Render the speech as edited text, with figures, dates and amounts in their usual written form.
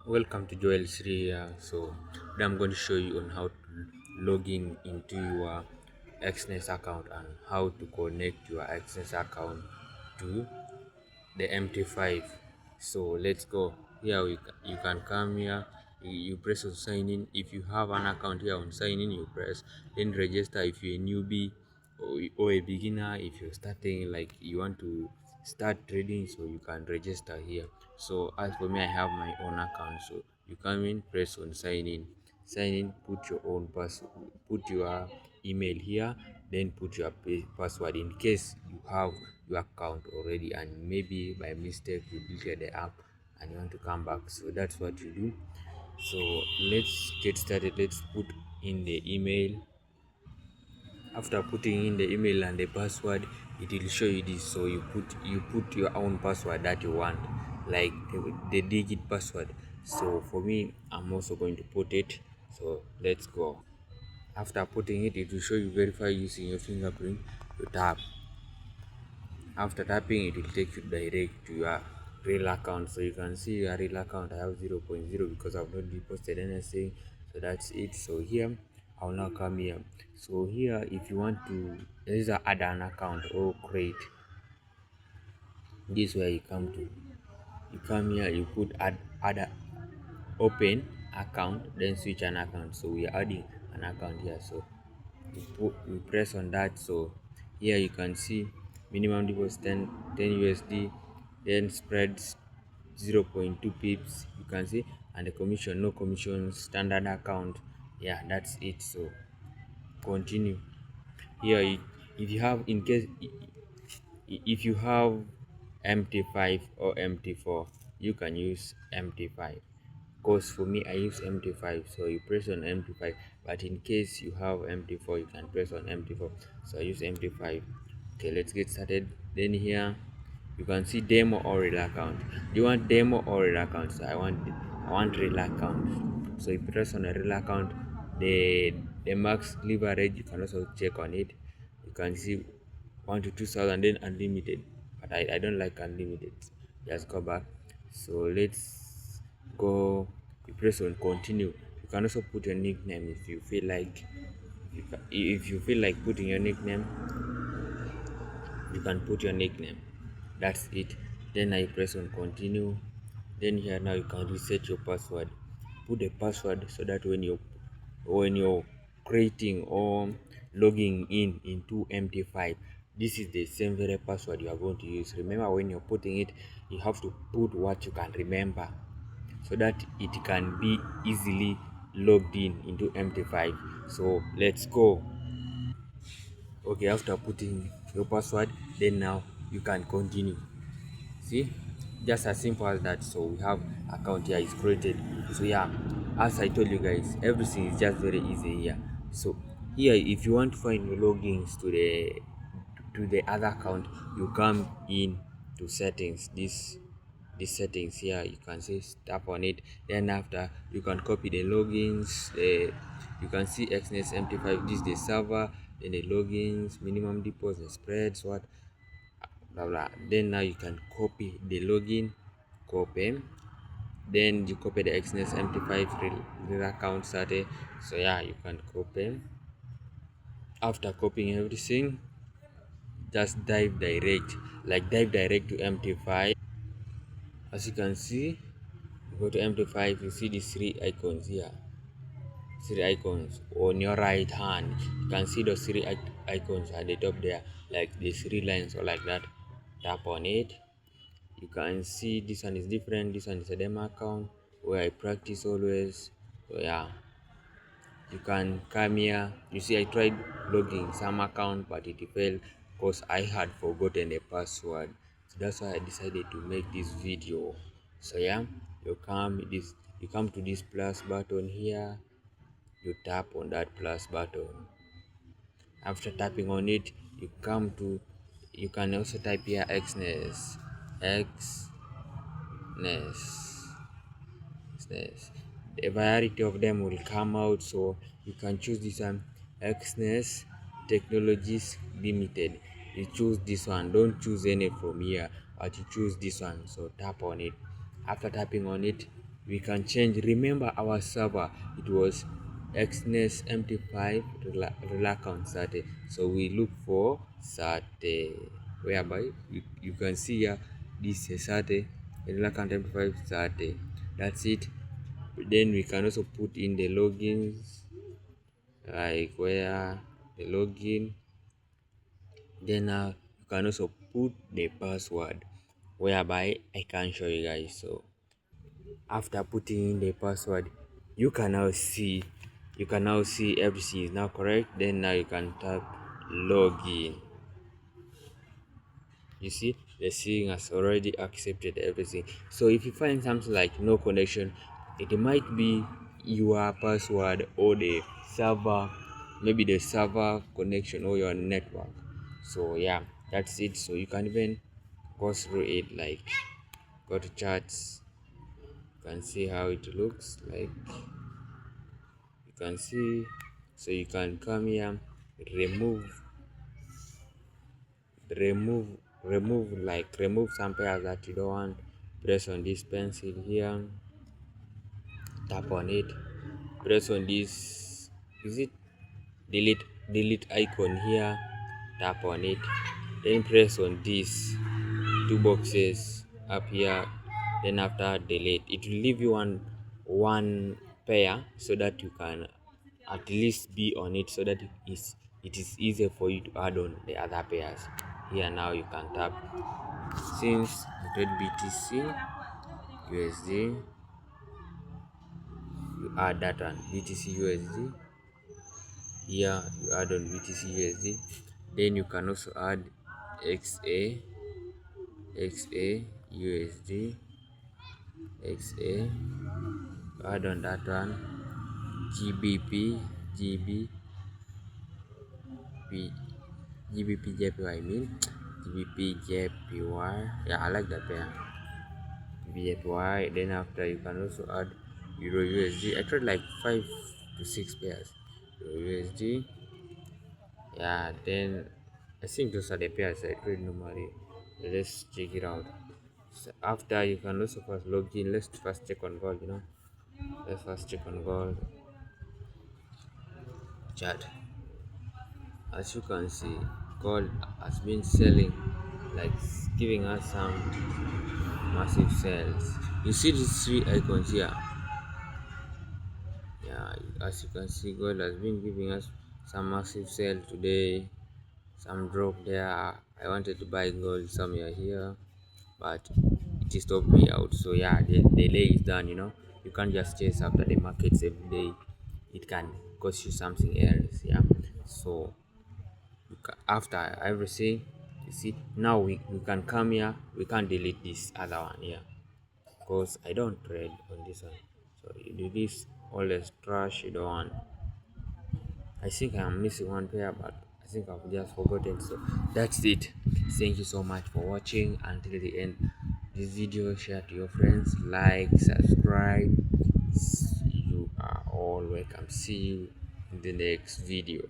Welcome to Joel 3 here. So today I'm going to show you on how to log in into your Exness account and how to connect your Exness account to the MT5. So let's go. Here you can come here. You press on sign in. If you have an account here on sign in, you press, then register if you're a newbie or a beginner. If you're starting, like you want to start trading, so you can register here. So as for me, I have my own account. So you come in, press on sign in, put your own password, put your email here, then put your password in case you have your account already and maybe by mistake you deleted the app and you want to come back. So that's what you do. So let's get started. Let's put in the email. After putting in the email and the password, it will show you this. So you put your own password that you want, like the digit password. So for me, I'm also going to put it. So let's go. After putting it, it will show you verify using your fingerprint. You tap. After tapping, it will take you direct to your real account. So you can see your real account. I have 0.0 because I've not deposited anything. So that's it. So here I'll now come here. So here, if you want to either add an account or create, this where you come to. You come here, you put open account, then switch an account. So we are adding an account here. So we press on that. So here you can see minimum deposit 10 USD, then spreads 0.2 pips, you can see, and the commission, no commission, standard account. Yeah, that's it. So continue. Here if you have, in case if you have MT5 or MT4, you can use MT5. Because for me, I use MT5, so you press on MT5. But in case you have MT4, you can press on MT4. So I use MT5. Okay, let's get started. Then here you can see demo or real account. Do you want demo or real account? So I want real account. So you press on a real account. The max leverage, you can also check on it. You can see 1 to 2,000, then unlimited, but I don't like unlimited. Just go back. So let's go. You press on continue. You can also put your nickname if you feel like. If you feel like putting your nickname, you can put your nickname. That's it. Then I press on continue. Then here now you can reset your password. Put the password so that when you're creating or logging in into MT5, this is the same very password you are going to use. Remember, when you're putting it, you have to put what you can remember so that it can be easily logged in into MT5. So let's go. Okay, after putting your password, then now you can continue. See, just as simple as that. So we have account here is created. So yeah, as I told you guys, everything is just very easy here. So here, if you want to find your logins to the other account, you come in to settings. This settings here, you can say tap on it. Then after, you can copy the logins. You can see Exness MT5. This is the server. Then the logins, minimum deposit, spreads, what, blah blah. Then now you can copy the login, copy, then you copy the Exness MT5 real account started. So yeah, you can copy. After copying everything, just dive direct to MT5. As you can see, you go to MT5, you see these three icons on your right hand. You can see those three icons at the top there, like the three lines or like that. Tap on it. You can see this one is different. This one is a demo account where I practice always. So yeah, you can come here. You see, I tried logging some account, but it failed because I had forgotten the password. So that's why I decided to make this video. So yeah, you come to this plus button here. You tap on that plus button. After tapping on it, you can also type here Exness. Exness. Exness. A variety of them will come out, so you can choose this one. Exness Technologies Limited. You choose this one. Don't choose any from here, but you choose this one. So tap on it. After tapping on it, we can change. Remember our server, it was Exness MT5 account Saturday, so we look for Saturday, whereby you can see here this is Saturday account MT5 Saturday. That's it. Then we can also put in the logins, like where the login. Then you can also put the password, whereby I can show you guys. So after putting in the password, you can now see everything is now correct. Then now you can tap login. You see the thing has already accepted everything. So if you find something like no connection, it might be your password or the server, maybe the server connection or your network. So yeah, that's it. So you can even go through it, like go to charts. You can see how it looks like. You can see, so you can come here, remove remove remove some pairs that you don't want. Press on this pencil here, tap on it, press on this, is it delete icon here, tap on it, then press on these two boxes up here, then after delete, it will leave you one pair, so that you can at least be on it, so that it is easier for you to add on the other pairs. Here now you can tap, since you trade BTC USD, you add that one BTC USD. Here you add on BTC USD. Then you can also add XA USD, XA, add on that one. GBP JPY, I mean GBP JPY. Yeah, I like that pair, JPY. Then after you can also add Euro USD. I tried like 5 to 6 pairs. Euro USD. Yeah, then I think those are the pairs I trade normally. Let's check it out. So after, you can also first log in. Let's first check on gold, let's first check on gold chart. As you can see, gold has been selling, like giving us some massive sales. You see these three icons here. Yeah, as you can see, gold has been giving us some massive sale today, some drop there. I wanted to buy gold somewhere here, but it stopped me out. So yeah, the day is done. You can't just chase after the markets every day. It can cost you something else. Yeah, so after everything, you see, now we can come here, we can delete this other one here, because I don't trade on this one. So you do this, all this trash you don't want. I think I'm missing one pair, but I think I've just forgotten. So that's it. Thank you so much for watching until the end. This video, share to your friends, like, subscribe. You are all welcome. See you in the next video.